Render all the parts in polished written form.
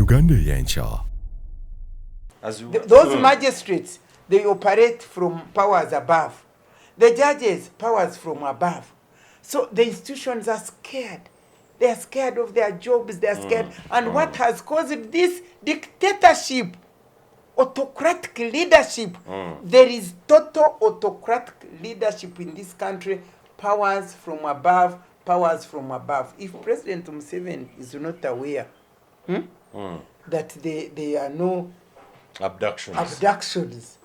Uganda y'enkya. Those magistrates, they operate from powers above. The judges, powers from above. So the institutions are scared. They are scared of their jobs. They are scared. And what has caused this dictatorship, autocratic leadership? There is total autocratic leadership in this country. Powers from above, powers from above. If President Museveni is not aware that there are no abductions,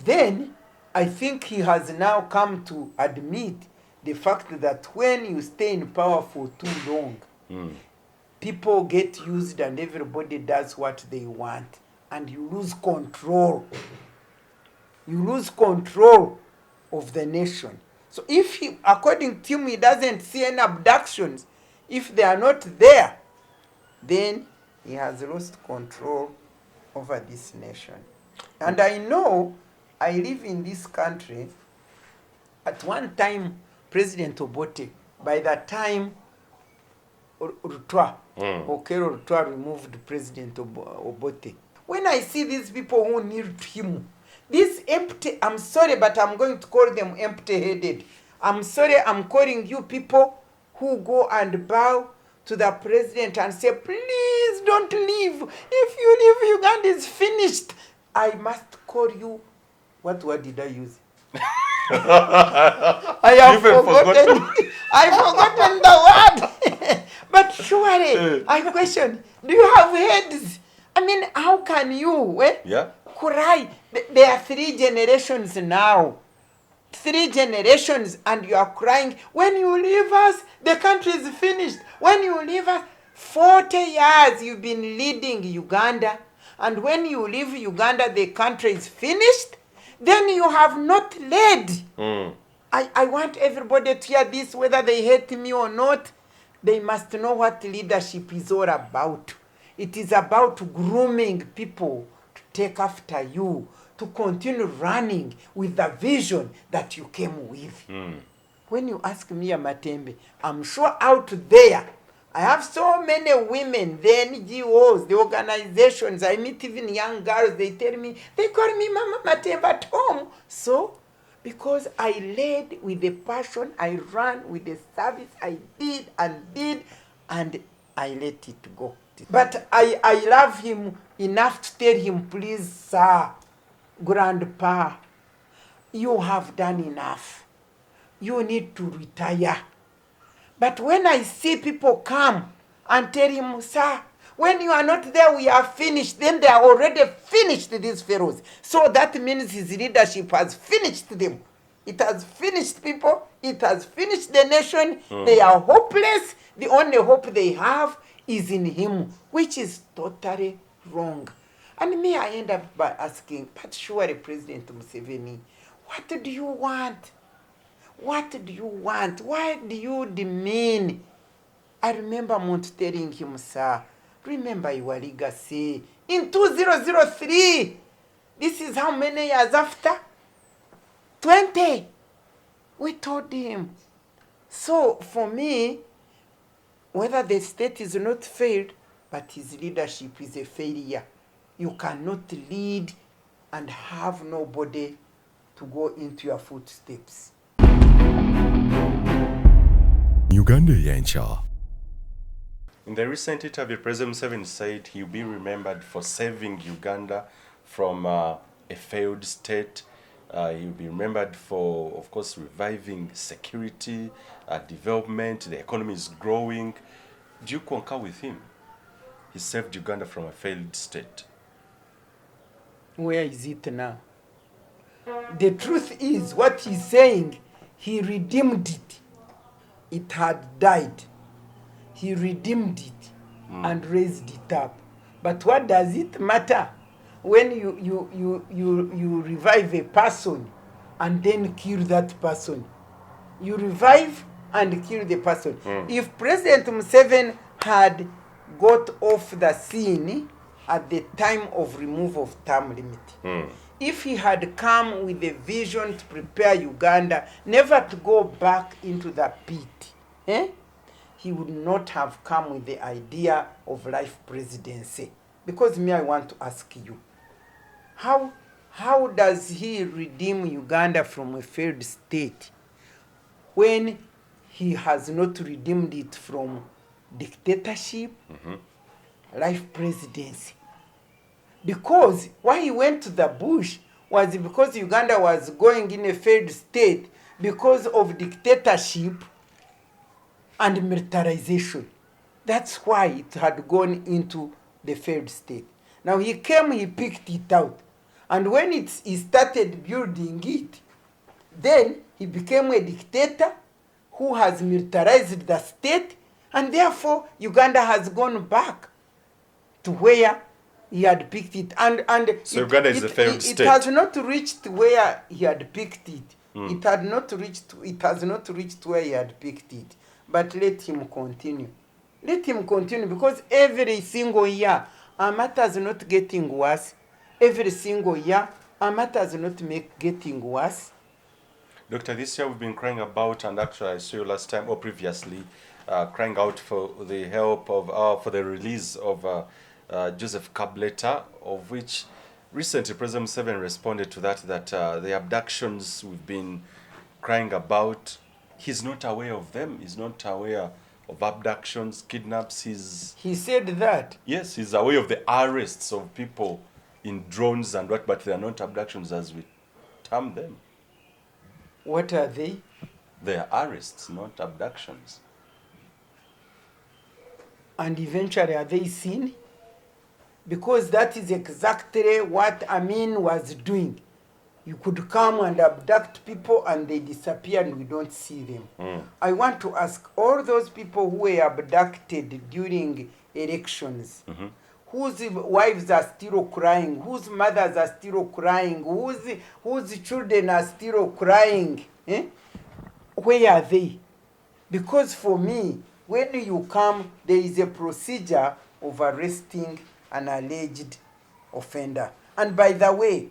then I think he has now come to admit the fact that when you stay in power for too long, people get used and everybody does what they want, and you lose control. You lose control of the nation. So if he, according to him, he doesn't see any abductions, if they are not there, then he has lost control over this nation. And I know, I live in this country. At one time, President Obote, by that time, Okutwaala removed President Obote. When I see these people who need him, this empty, I'm sorry, but I'm going to call them empty-headed. I'm sorry, I'm calling you people who go and bow to the president and say, please don't leave. If you leave, Uganda is finished. I must call you, what word did I use? I have forgotten. I've forgotten the word. But surely, I question, do you have heads? I mean, how can you cry? There are 3 generations now. 3 generations, and you are crying. When you leave us, the country is finished. When you leave us, 40 years you've been leading Uganda. And when you leave Uganda, the country is finished. Then you have not led. I want everybody to hear this, whether they hate me or not. They must know what leadership is all about. It is about grooming people to take after you, to continue running with the vision that you came with. When you ask Miria Matembe, I'm sure out there, I have so many women, the NGOs, the organizations, I meet even young girls, they tell me, they call me Mama Matembe at home. So, because I led with the passion, I ran with the service, I did, and I let it go. But I love him enough to tell him, please, sir, grandpa, you have done enough. You need to retire. But when I see people come and tell him, sir, when you are not there, we are finished, then they are already finished, these pharaohs. So that means his leadership has finished them. It has finished people. It has finished the nation. They are hopeless. The only hope they have is in him, which is totally wrong. And me, I end up by asking, but surely, President Museveni, what do you want? What do you want? Why do you demean? I remember Mount telling him, sir, remember your legacy. In 2003, this is how many years after? 20. We told him. So for me, whether the state is not failed, but his leadership is a failure. You cannot lead and have nobody to go into your footsteps. Uganda y'enkya. In the recent interview, President Museveni said he'll be remembered for saving Uganda from a failed state. He'll be remembered for, of course, reviving security, development. The economy is growing. Do you concur with him? He saved Uganda from a failed state. Where is it now? The truth is, what he's saying, he redeemed it. It had died. He redeemed it and raised it up. But what does it matter when you revive a person and then kill that person? You revive and kill the person. If President Museveni had got off the scene at the time of removal of term limit, if he had come with a vision to prepare Uganda never to go back into the pit, he would not have come with the idea of life presidency. because me, I want to ask you, how does he redeem Uganda from a failed state when he has not redeemed it from dictatorship, life presidency? Because why he went to the bush was because Uganda was going in a failed state because of dictatorship and militarization. That's why it had gone into the failed state. Now he came, he picked it out. And when he started building it, then he became a dictator who has militarized the state, and therefore Uganda has gone back to where he had picked it. And so Uganda is a failed state. It has not reached where he had picked it. It has not reached where he had picked it. But let him continue. Let him continue, because every single year our matters not getting worse. Every single year our matters not getting worse. Doctor, this year we've been crying about, and actually I saw you last time or previously, crying out for the help of, for the release of Joseph Kableta, of which recently President Museveni responded to that the abductions we've been crying about, he's not aware of them. He's not aware of abductions, kidnaps. He said that? Yes, he's aware of the arrests of people in drones and what, but they are not abductions as we term them. What are they? They are arrests, not abductions. And eventually are they seen? Because that is exactly what Amin was doing. You could come and abduct people and they disappear and we don't see them. I want to ask all those people who were abducted during elections, whose wives are still crying, whose mothers are still crying, whose children are still crying, where are they? Because for me, when you come, there is a procedure of arresting an alleged offender. And by the way,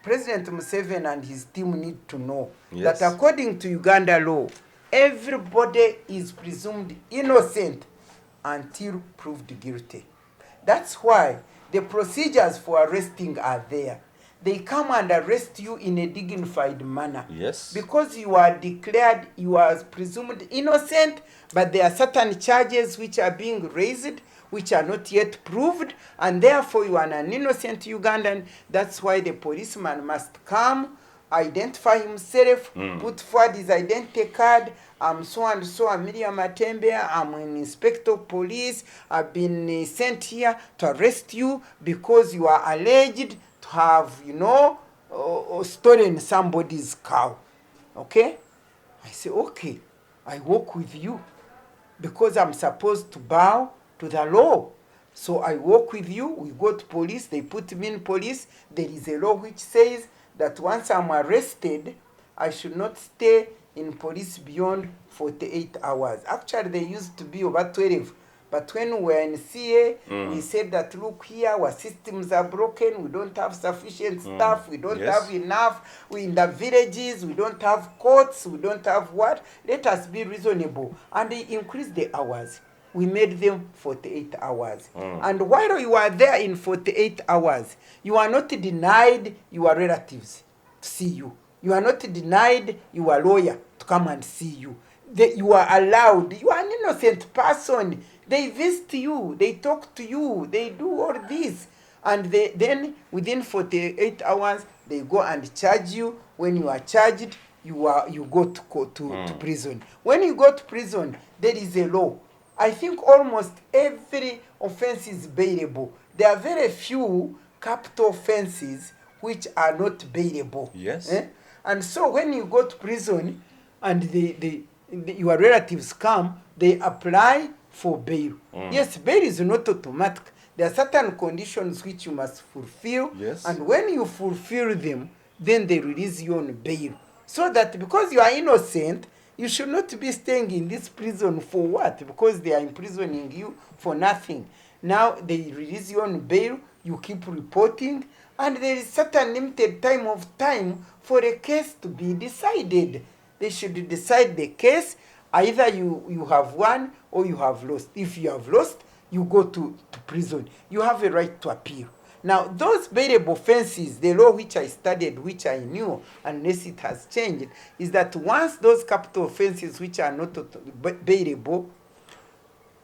President Museveni and his team need to know that according to Uganda law, everybody is presumed innocent until proved guilty. That's why the procedures for arresting are there. They come and arrest you in a dignified manner. Yes. Because you are declared, you are presumed innocent, but there are certain charges which are being raised, which are not yet proved, and therefore you are an innocent Ugandan. That's why the policeman must come, identify himself, put forward his identity card. I'm so and so, I'm Miria Matembe, I'm an inspector of police. I've been sent here to arrest you because you are alleged to have, stolen somebody's cow. Okay? I say, okay, I walk with you because I'm supposed to bow to the law. So I walk with you, we go to police, they put me in police. There is a law which says that once I'm arrested, I should not stay in police beyond 48 hours. Actually, they used to be over 12. But when we were in CA, we said that, look here, our systems are broken, we don't have sufficient staff, we don't have enough, we in the villages, we don't have courts, we don't have what. Let us be reasonable. And they increased the hours. We made them 48 hours. And while you are there in 48 hours, you are not denied your relatives to see you. You are not denied your lawyer to come and see you. You are allowed. You are an innocent person. They visit you. They talk to you. They do all this. And then within 48 hours, they go and charge you. When you are charged, you go to prison. When you go to prison, there is a law. I think almost every offense is bailable. There are very few capital offenses which are not bailable. Yes. And so when you go to prison and your relatives come, they apply for bail. Yes, bail is not automatic. There are certain conditions which you must fulfill. Yes. And when you fulfill them, then they release you on bail. So that because you are innocent, you should not be staying in this prison for what? Because they are imprisoning you for nothing. Now they release you on bail, you keep reporting, and there is certain limited time for a case to be decided. They should decide the case. Either you have won or you have lost. If you have lost, you go to prison, you have a right to appeal. Now, those bailable offenses, the law which I studied, which I knew, unless it has changed, is that once those capital offenses which are not bailable,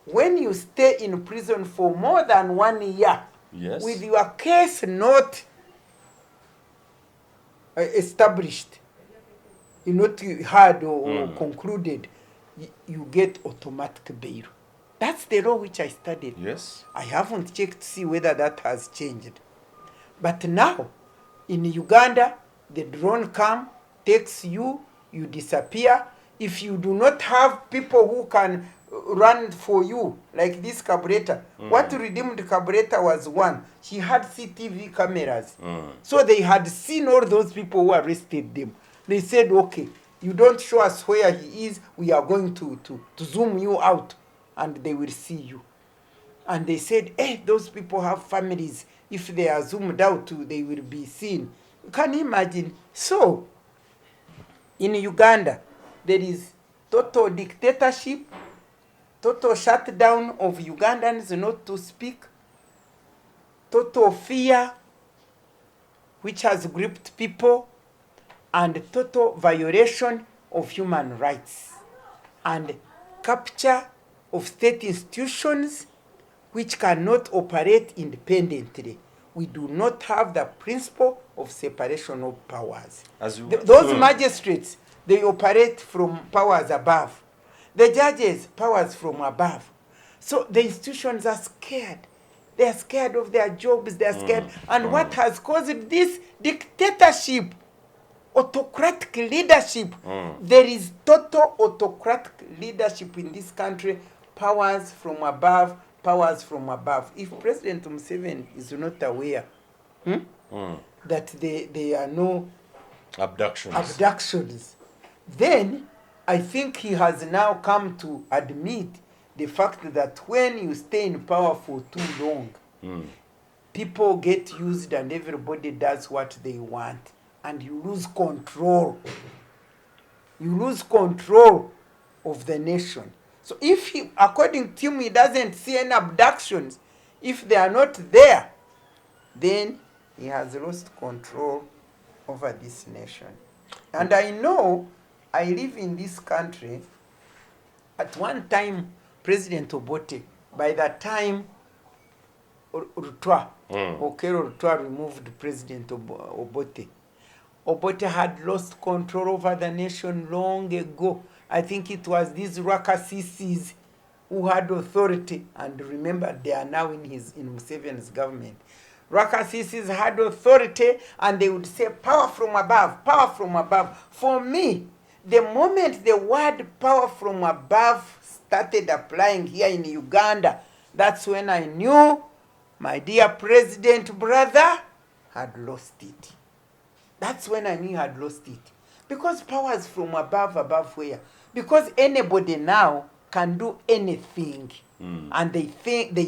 when you stay in prison for more than 1 year, Yes. with your case not established, not heard or concluded, you get automatic bail. That's the law which I studied. Yes. I haven't checked to see whether that has changed. But now, in Uganda, the drone comes, takes you, you disappear. If you do not have people who can run for you, like this carburetor, what redeemed carburetor was one. She had CCTV cameras. So they had seen all those people who arrested them. They said, okay, you don't show us where he is, we are going to zoom you out, and they will see you. And they said, those people have families. If they are zoomed out, they will be seen. Can you imagine? So, in Uganda, there is total dictatorship, total shutdown of Ugandans not to speak, total fear, which has gripped people, and total violation of human rights, and capture of state institutions which cannot operate independently. We do not have the principle of separation of powers. Those magistrates, they operate from powers above. The judges, powers from above. So the institutions are scared. They are scared of their jobs. They are scared. And what has caused this dictatorship, autocratic leadership? There is total autocratic leadership in this country. Powers from above, powers from above. If President Museveni is not aware that there are no abductions, then I think he has now come to admit the fact that when you stay in power for too long, people get used and everybody does what they want, and you lose control. You lose control of the nation. So if he, according to him, he doesn't see any abductions, if they are not there, then he has lost control over this nation. And I know, I live in this country. At one time, President Obote, by the time Okero Rutwa removed President Obote, Obote had lost control over the nation long ago. I think it was these Rwakasisis who had authority, and remember, they are now in Museveni's government. Rwakasisis had authority, and they would say, power from above, power from above. For me, the moment the word power from above started applying here in Uganda, that's when I knew my dear president brother had lost it. That's when I knew he had lost it. Because powers from above, above where? Because anybody now can do anything, and they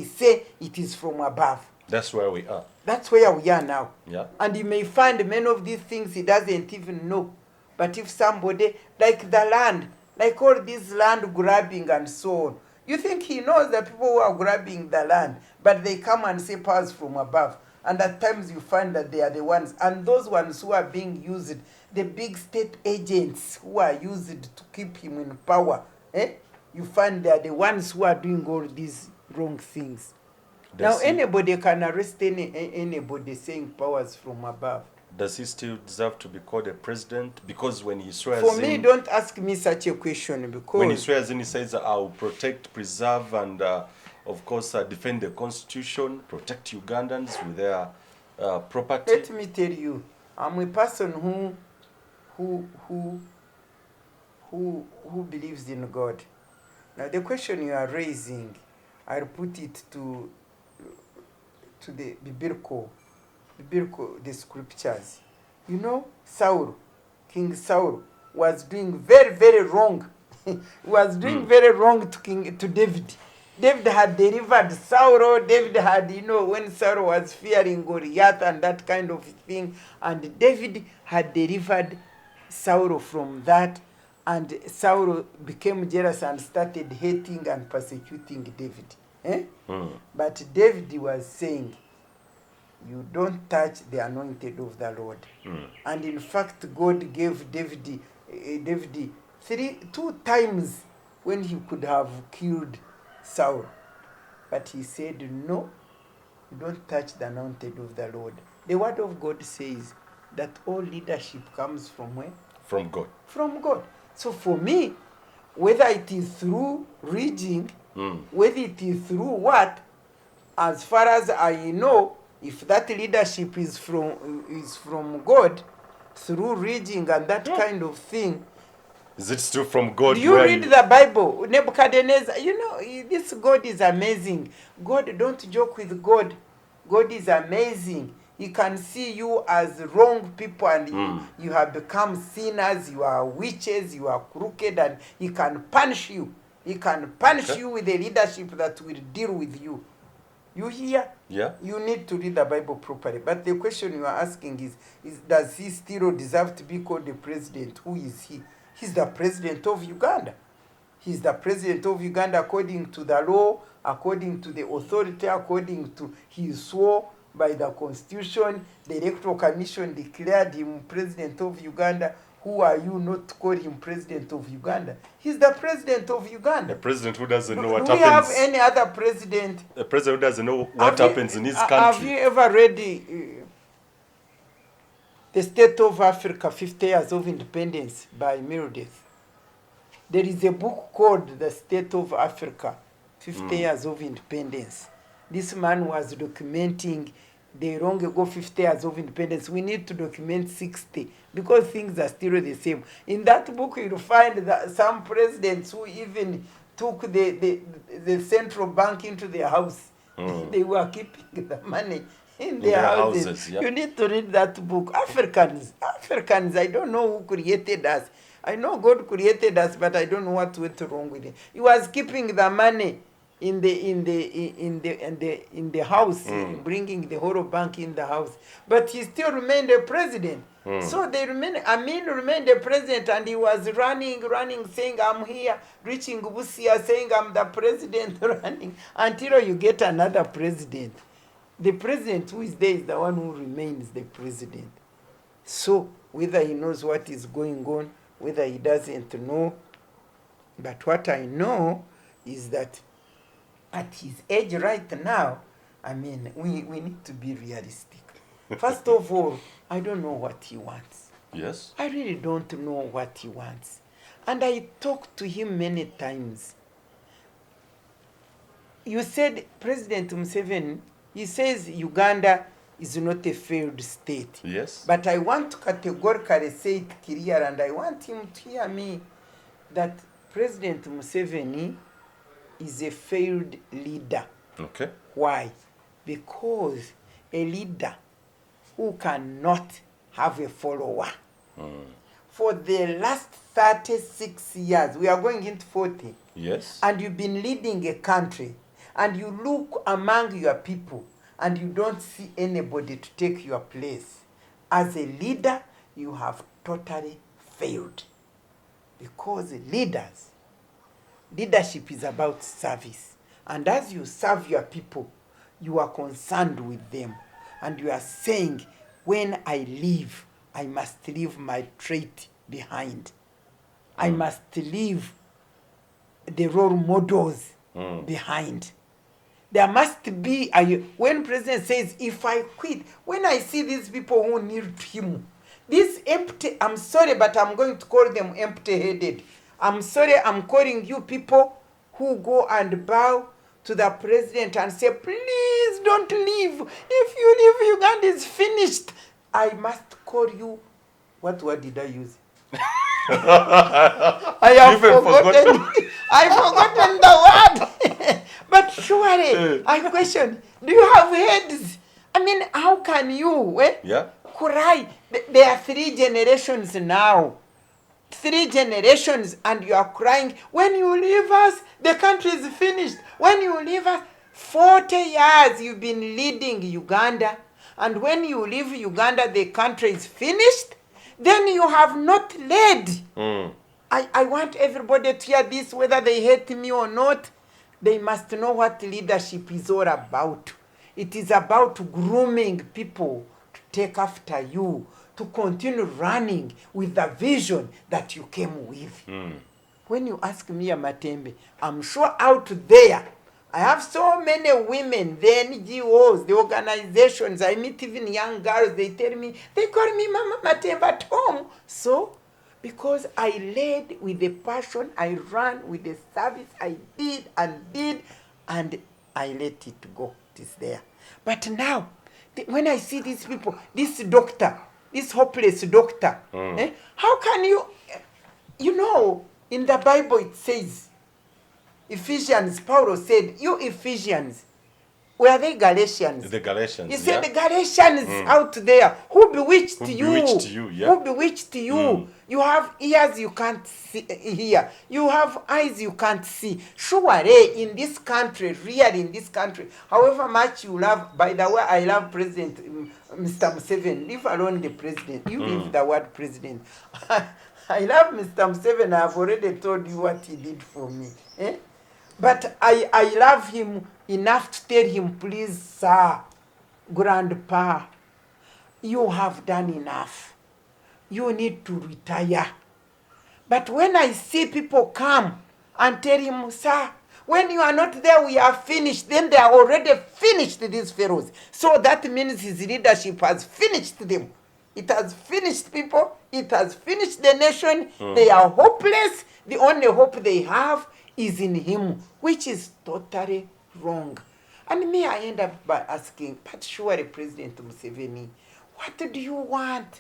say it is from above. That's where we are. That's where we are now. Yeah. And you may find many of these things he doesn't even know. But if somebody, like the land, like all this land grabbing and so on, you think he knows the people who are grabbing the land, but they come and say powers from above. And at times you find that they are the ones, and those ones who are being used, the big state agents who are used to keep him in power, you find they are the ones who are doing all these wrong things. Now anybody can arrest anybody saying powers from above. Does he still deserve to be called a president? Because when he swears For me, don't ask me such a question, because when he swears in, he says, I will protect, preserve, and of course defend the constitution, protect Ugandans with their property. Let me tell you, I'm a person who believes in God. Now the question you are raising, I'll put it to the biblical, the scriptures. You know, King Saul was doing very, very wrong. He was doing very wrong to David. David had delivered Saul. David had, when Saul was fearing Goliath and that kind of thing, and David had delivered Saul from that, and Saul became jealous and started hating and persecuting David. Eh? But David was saying, you don't touch the anointed of the Lord. And in fact, God gave David 2 times when he could have killed Saul. But he said, no, you don't touch the anointed of the Lord. The word of God says that all leadership comes from where? From God. From God. So for me, whether it is through reading, whether it is through what, as far as I know, if that leadership is from God, through reading and that kind of thing. Is it still from God? Do you read the Bible? Nebuchadnezzar, you know, this God is amazing. God, don't joke with God. God is amazing. He can see you as wrong people and you have become sinners, you are witches, you are crooked, and he can punish you. He can punish you with a leadership that will deal with you. You hear? Yeah. You need to read the Bible properly. But the question you are asking is does he still deserve to be called the president? Who is he? He's the president of Uganda. He's the president of Uganda according to the law, according to the authority, according to his swore by the constitution. The Electoral Commission declared him president of Uganda. Who are you not to call him president of Uganda? He's the president of Uganda. A president who doesn't know what happens. Do we have any other president? A president who doesn't know what happens in his country. Have you ever read The State of Africa, 50 Years of Independence by Miria? There is a book called The State of Africa, 50 Years of Independence. This man was documenting the long ago 50 years of independence. We need to document 60 because things are still the same. In that book, you'll find that some presidents who even took the central bank into their house. They were keeping the money in their houses. Yeah. You need to read that book. Africans, I don't know who created us. I know God created us, but I don't know what went wrong with it. He was keeping the money in the house, bringing the whole bank in the house, but he still remained a president. So Amin remained a president, and he was running, saying, I'm here, reaching Busia, saying, I'm the president, running, until you get another president. The president who is there is the one who remains the president. So whether he knows what is going on, whether he doesn't know, but what I know is that at his age right now, I mean, we need to be realistic. First of all, I don't know what he wants. Yes. I really don't know what he wants. And I talked to him many times. You said President Museveni, he says Uganda is not a failed state. Yes. But I want to categorically say it clear, and I want him to hear me, that President Museveni is a failed leader. Okay. Why? Because a leader who cannot have a follower. For the last 36 years, we are going into 40. Yes. And you've been leading a country, and you look among your people, and you don't see anybody to take your place. As a leader, you have totally failed. Because leadership is about service. And as you serve your people, you are concerned with them. And you are saying, when I leave, I must leave my trait behind. I must leave the role models behind. There must be, when President says, if I quit, when I see these people who need him, this empty, I'm sorry, but I'm going to call them empty-headed. I'm sorry, I'm calling you people who go and bow to the president and say, please don't leave. If you leave, Uganda is finished. I must call you, what word did I use? I have forgotten. I've forgotten the word. But surely, I question, do you have heads? I mean, how can you cry? There are 3 generations now. 3 generations, and you are crying. When you leave us, the country is finished. When you leave us, 40 years you've been leading Uganda. And when you leave Uganda, the country is finished. Then you have not led. I want everybody to hear this, whether they hate me or not. They must know what leadership is all about. It is about grooming people to take after you, to continue running with the vision that you came with. When you ask Miria Matembe, I'm sure out there, I have so many women, the NGOs, the organizations, I meet even young girls, they tell me, they call me Mama Matembe at home. So, because I led with the passion, I ran with the service, I did, and I let it go. It is there. But now, when I see these people, this doctor, this hopeless doctor, how can you, you know, in the Bible it says, Ephesians, Paul said, you Ephesians, were they Galatians? The Galatians. He said, the Galatians out there, who bewitched you? Bewitched you, yeah. Who bewitched you? You have ears you can't see, hear. You have eyes you can't see. Surely in this country, really in this country, however much you love, by the way, I love President Mr. Museveni. Leave alone the president. You leave the word president. I love Mr. Museveni. I've already told you what he did for me. But I love him enough to tell him, please, sir, grandpa, you have done enough. You need to retire. But when I see people come and tell him, sir, when you are not there, we are finished, then they are already finished, these fellows. So that means his leadership has finished them. It has finished people. It has finished the nation. They are hopeless. The only hope they have is in him, which is totally wrong. And me, I end up by asking, but surely President Museveni, what do you want?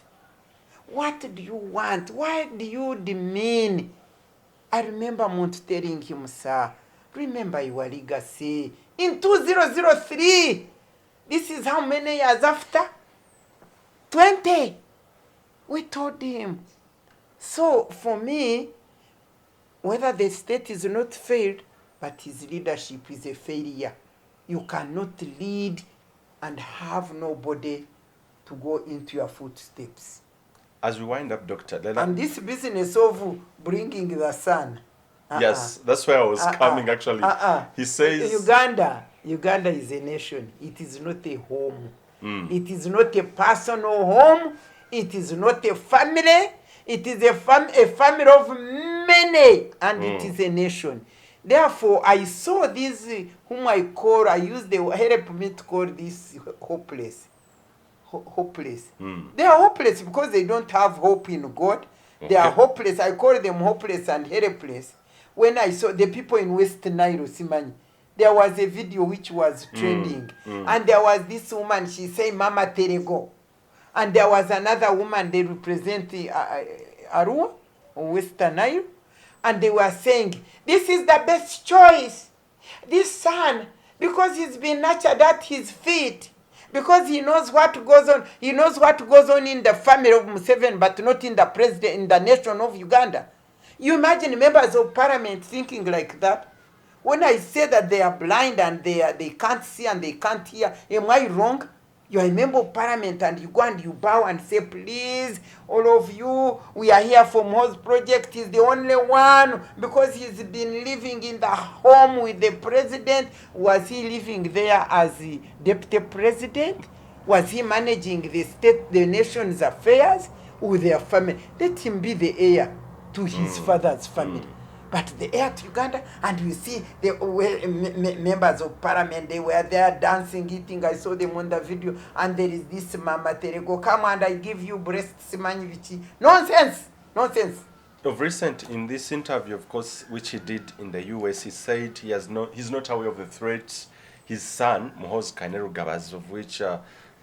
What do you want? Why do you demean? I remember Mount telling him, sir, remember your legacy. In 2003, this is how many years after? 20. We told him. So for me, whether the state is not failed, but his leadership is a failure. You cannot lead and have nobody to go into your footsteps. As we wind up, Dr. And this business of bringing the sun. Yes, that's where I was coming actually. He says... Uganda is a nation. It is not a home. It is not a personal home. It is not a family. It is a family of many, and it is a nation. Therefore, I saw this, whom I use the help me to call this hopeless. Hopeless. They are hopeless because they don't have hope in God. They are hopeless. I call them hopeless and helpless. When I saw the people in West Nile, Simani, there was a video which was trending. And there was this woman, she said, Mama Terego. And there was another woman, they represent Arua, Western Nile. And they were saying, this is the best choice. This son, because he's been nurtured at his feet. Because he knows what goes on. He knows what goes on in the family of Museveni, but not in the president, in the nation of Uganda. You imagine members of parliament thinking like that? When I say that they are blind and they can't see and they can't hear, am I wrong? You are a member of parliament and you go and you bow and say, please, all of you, we are here for Mo's project. He's the only one because he's been living in the home with the president. Was he living there as the deputy president? Was he managing the state, the nation's affairs with their family? Let him be the heir to his father's family. But the heir to Uganda, and you see the members of parliament, they were there dancing, eating. I saw them on the video. And there is this Mama Terego, come and I give you breasts, Manyivichi. Nonsense! Nonsense! Of recent, in this interview, of course, which he did in the US, he said he's not aware of the threats his son, Muhoozi Kainerugaba, of which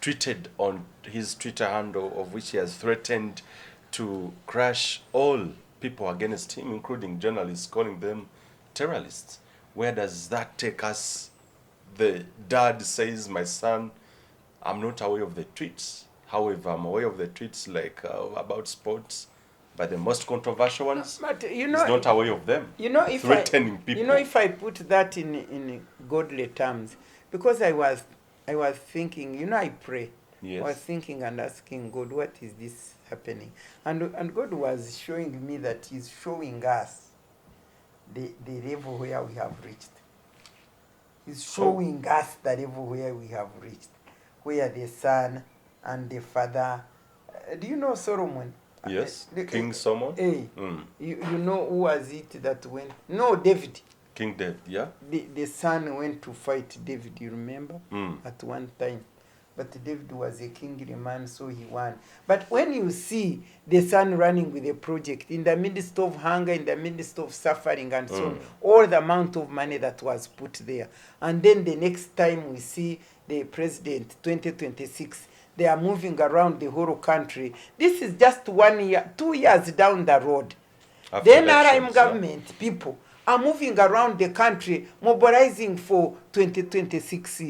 tweeted on his Twitter handle, of which he has threatened to crush all people against him, including journalists, calling them terrorists. Where does that take us? The dad says, my son, I'm not aware of the tweets. However, I'm aware of the tweets like about sports, but the most controversial ones, but, he's not aware of them. If threatening people. If I put that in godly terms, because I was thinking, I pray. Yes. I was thinking and asking God, what is this happening? And God was showing me that he's showing us the level where we have reached. is showing us the level where we have reached, where the son and the father. Do you know Solomon? Yes, King Solomon. You know who was it that went? No, David. King David, yeah. The son went to fight David, you remember? At one time. But David was a kingly man, so he won. But when you see the son running with a project in the midst of hunger, in the midst of suffering and so on, all the amount of money that was put there. And then the next time we see the president, 2026, they are moving around the whole country. This is just 1 year, 2 years down the road. After The NRM elections, government people are moving around the country mobilizing for 2026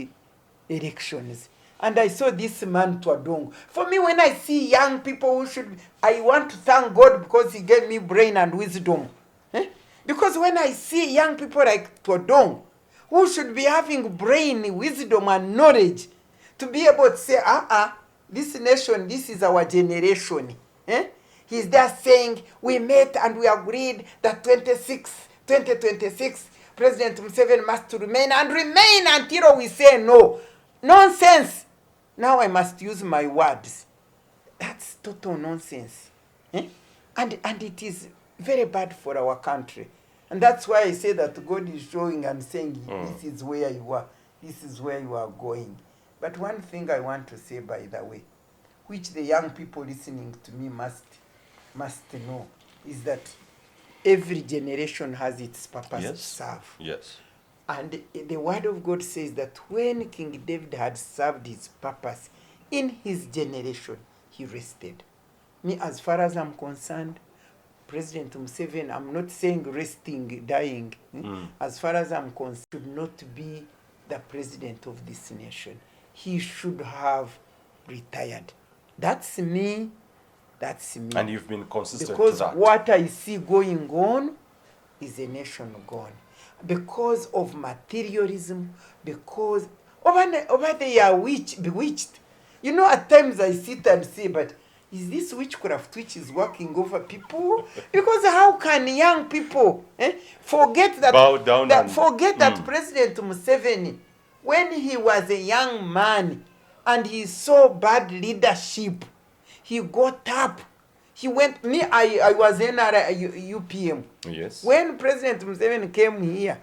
elections. And I saw this man Twadong. For me, when I see young people who should, I want to thank God because he gave me brain and wisdom. Because when I see young people like Twadong, who should be having brain, wisdom, and knowledge, to be able to say, this nation, this is our generation. He's there saying, we met and we agreed that 2026, President Museveni must remain and remain until we say no. Nonsense. Now I must use my words. That's total nonsense. And it is very bad for our country. And that's why I say that God is showing and saying, this is where you are. This is where you are going. But one thing I want to say, by the way, which the young people listening to me must know, is that every generation has its purpose to serve. Yes. And the word of God says that when King David had served his purpose in his generation, he rested. Me, as far as I'm concerned, President Museveni, I'm not saying resting, dying. As far as I'm concerned, should not be the president of this nation. He should have retired. That's me. That's me. And you've been consistent because to that. What I see going on is a nation gone. Because of materialism, because over they are bewitched. You know, at times I sit and say, but is this witchcraft which is working over people? Because how can young people forget that, bow down that President Museveni, when he was a young man and he saw bad leadership, he got up. He went, I was in UPM. Yes. When President Museveni came here,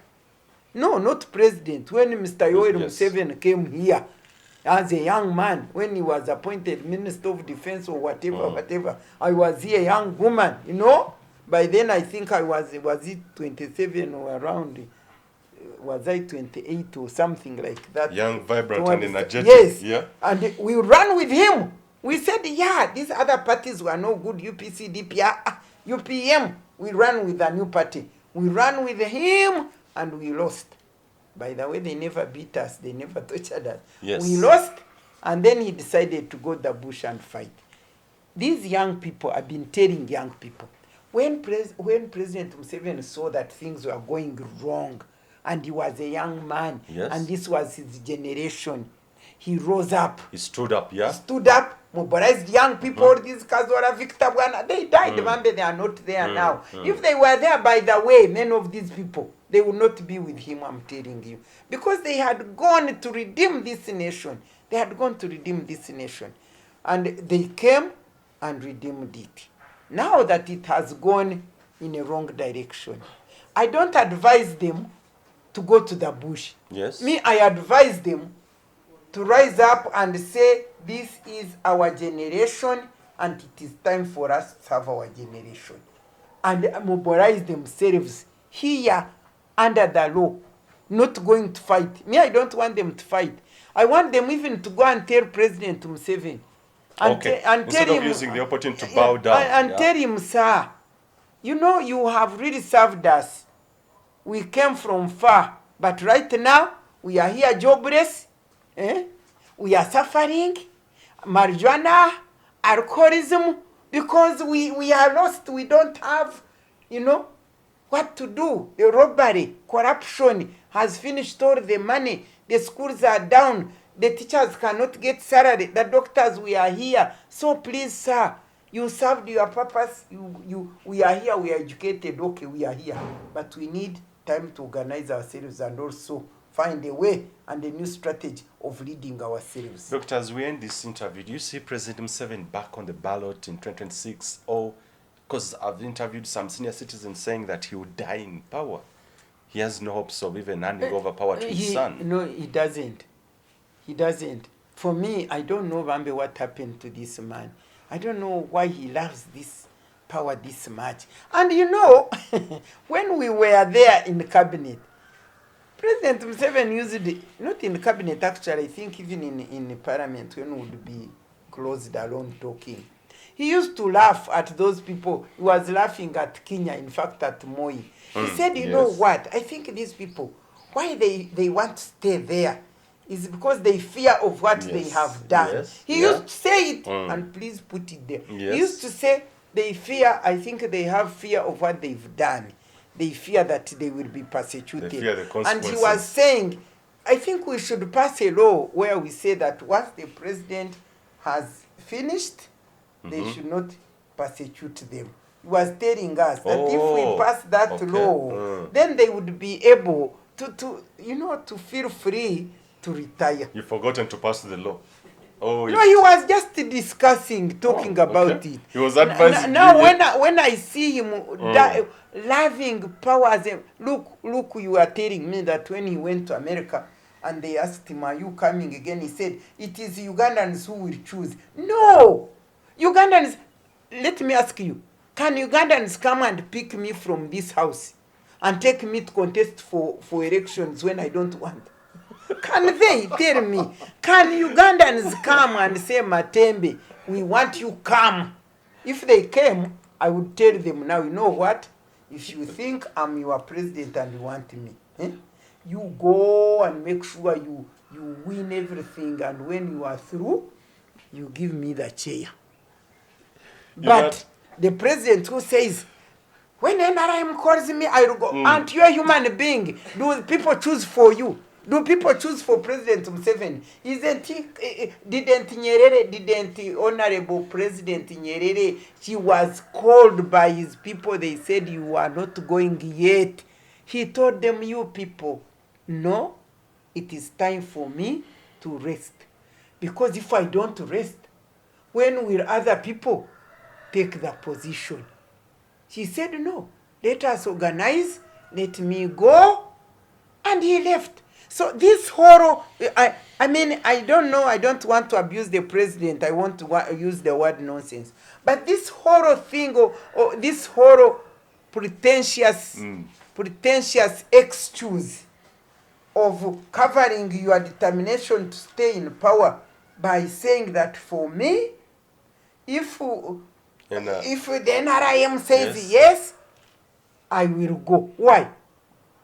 no, not President, when Mr. Yoweri Museveni came here as a young man, when he was appointed Minister of Defense or whatever, I was here, a young woman, you know. By then I think I was it 27 or around, was I 28 or something like that? Young, vibrant, and energetic. Yes. Yeah. And we ran with him. We said, these other parties were no good, UPC, DP, UPM. We ran with a new party. We ran with him and we lost. By the way, they never beat us. They never tortured us. Yes. We lost, and then he decided to go to the bush and fight. These young people, I've been telling young people, when President Museveni saw that things were going wrong, and he was a young man, and this was his generation, he rose up. He stood up, He stood up, mobilized young people, these Kazora, Victor Bwana, they died, remember, they are not there now. If they were there, by the way, many of these people, they would not be with him, I'm telling you. Because they had gone to redeem this nation. They had gone to redeem this nation. And they came and redeemed it. Now that it has gone in a wrong direction, I don't advise them to go to the bush. Yes. Me, I advise them to rise up and say, this is our generation and it is time for us to serve our generation. And mobilize themselves here under the law, not going to fight. Me, I don't want them to fight. I want them even to go and tell President Museveni. And and tell him, using the opportunity to bow down. And tell him, sir, you know, you have really served us. We came from far, but right now, we are here jobless. We are suffering. Marijuana, alcoholism, because we are lost. We don't have, what to do. The robbery, corruption has finished all the money. The schools are down. The teachers cannot get salary. The doctors, we are here. So please, sir, you served your purpose. We are here. We are educated. Okay, we are here. But we need time to organize ourselves and also find a way and a new strategy of leading ourselves. Doctor, as we end this interview, do you see President Museveni back on the ballot in 2026? Or, because I've interviewed some senior citizens saying that he would die in power. He has no hopes of even handing over power to his son. No, he doesn't. He doesn't. For me, I don't know, Bambe, what happened to this man. I don't know why he loves this power this much. And you know, when we were there in the cabinet, President Museveni used it, not in the cabinet actually, I think even in the parliament when we would be closed alone talking. He used to laugh at those people. He was laughing at Kenya, in fact at Moi. He said, you know what, I think these people, why they want to stay there is because they fear of what they have done. He used to say it, and please put it there. He used to say they fear, I think they have fear of what they've done. They fear that they will be persecuted. They fear the consequences. And he was saying, I think we should pass a law where we say that once the president has finished, they should not persecute them. He was telling us that if we pass that law, then they would be able to feel free to retire. You've forgotten to pass the law. No, he was just discussing, talking about it. He was advising. Now, when I see him loving powers, look, you are telling me that when he went to America and they asked him, are you coming again? He said, it is Ugandans who will choose. No! Ugandans, let me ask you, can Ugandans come and pick me from this house and take me to contest for elections when I don't want? Can they tell me? Can Ugandans come and say, Matembe, we want you come? If they came, I would tell them, now you know what? If you think I'm your president and you want me, you go and make sure you win everything, and when you are through, you give me the chair. But the president who says, when NRM calls me, I will go. Aren't you a human being? Do people choose for you? Do people choose for President Museveni? Didn't Honorable President Nyerere, he was called by his people, they said you are not going yet. He told them, you people, no, it is time for me to rest. Because if I don't rest, when will other people take the position? He said, no, let us organize, let me go, and he left. So this horror, I mean, I don't know, I don't want to abuse the president, I want to use the word nonsense. But this horror thing, or this horror pretentious excuse of covering your determination to stay in power by saying that for me, if the NRM says yes, I will go. Why?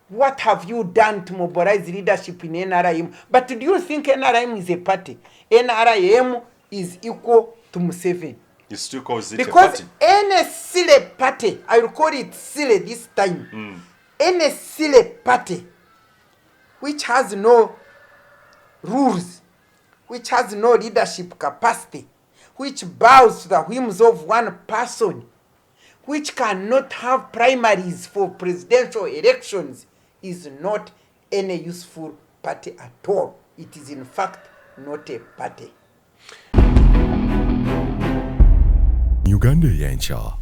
What have you done to mobilize leadership in NRM? But do you think NRM is a party? NRM is equal to Museveni. It's still called a because party. Any silly party, I will call it silly this time, any silly party which has no rules, which has no leadership capacity, which bows to the whims of one person, which cannot have primaries for presidential elections, is not any useful party at all. It is in fact not a party. Uganda Yancha.